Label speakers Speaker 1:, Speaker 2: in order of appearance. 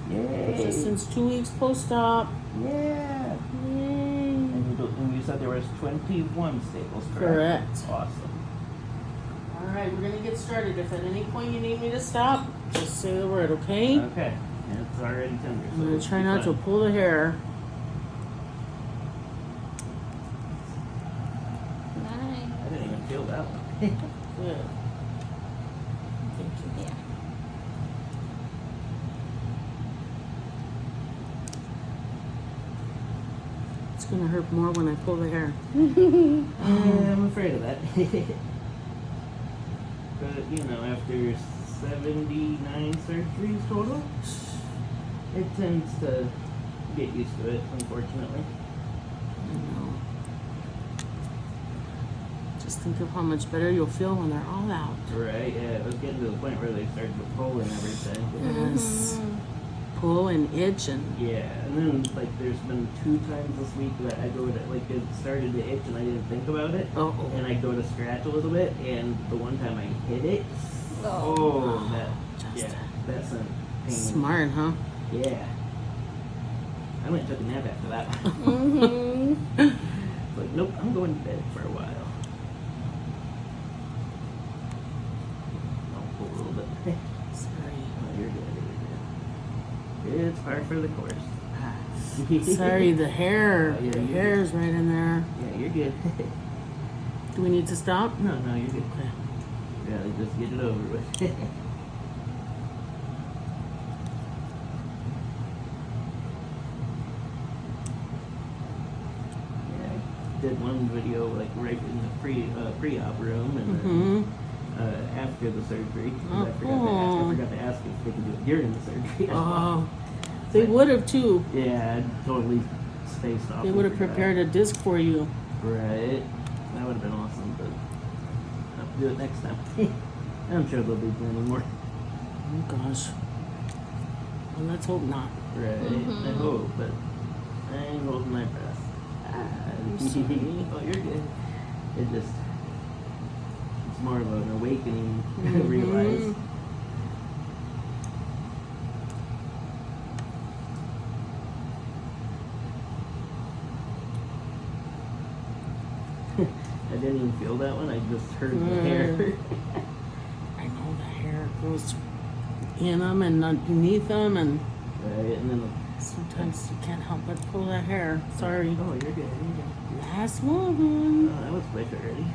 Speaker 1: Yay.
Speaker 2: Resistance 2 weeks post-op.
Speaker 1: Yeah.
Speaker 2: Yay.
Speaker 1: And you said there was 21 staples, correct?
Speaker 2: Correct.
Speaker 1: Awesome.
Speaker 2: All right, we're gonna get started. If at any point you need me to stop, just say the word, okay?
Speaker 1: Okay. And it's already tender.
Speaker 2: I'm gonna try not to pull the hair.
Speaker 3: Nice.
Speaker 1: I didn't even feel that one.
Speaker 2: Good. Thank you.
Speaker 3: Yeah.
Speaker 2: It's gonna hurt more when I pull the hair.
Speaker 1: I'm afraid of that. But, you know, after 79 surgeries total, it tends to get used to it, unfortunately.
Speaker 2: I know. Just think of how much better you'll feel when they're all out.
Speaker 1: Right, yeah, it was getting to the point where they started to pull and everything.
Speaker 2: Yes. Pull and itch and
Speaker 1: Yeah, and then, like, there's been 2 times this week that I go to, like, it started to itch and I didn't think about it.
Speaker 2: uh-oh.
Speaker 1: And I go to scratch a little bit, and the one time I hit it, that sent pain.
Speaker 2: Smart, huh?
Speaker 1: Yeah. I went and took a nap after that one.
Speaker 3: Mm-hmm.
Speaker 1: Like, nope, I'm going to bed for a while. I'll pull a little bit.
Speaker 2: Sorry.
Speaker 1: Oh, you're good. It's par for the course.
Speaker 2: Sorry, the hair.
Speaker 1: Oh, yeah,
Speaker 2: the
Speaker 1: you're
Speaker 2: hair's right in there.
Speaker 1: Yeah, you're good.
Speaker 2: Do we need to stop?
Speaker 1: No, you're good. Yeah, just get it over with. Did one video like right in the pre-op room and then after the surgery. 'Cause I forgot to ask if they could do it during the surgery.
Speaker 2: Oh, they would have too.
Speaker 1: Yeah, I totally spaced off.
Speaker 2: They would have prepared a disc for you.
Speaker 1: Right. That would have been awesome, but I'll have to do it next time. I'm sure they'll be planning more.
Speaker 2: Oh gosh. Well, let's hope not.
Speaker 1: Right. I hope, but I ain't holding my breath.
Speaker 2: I'm sorry.
Speaker 1: Oh, you're good. It's more of an awakening, realize. I didn't even feel that one, I just heard the hair.
Speaker 2: I know the hair goes in them and underneath them, and
Speaker 1: Right, and then
Speaker 2: sometimes you can't help but pull that hair. Sorry.
Speaker 1: oh, you're good.
Speaker 2: Last one.
Speaker 1: Oh, that was quick already.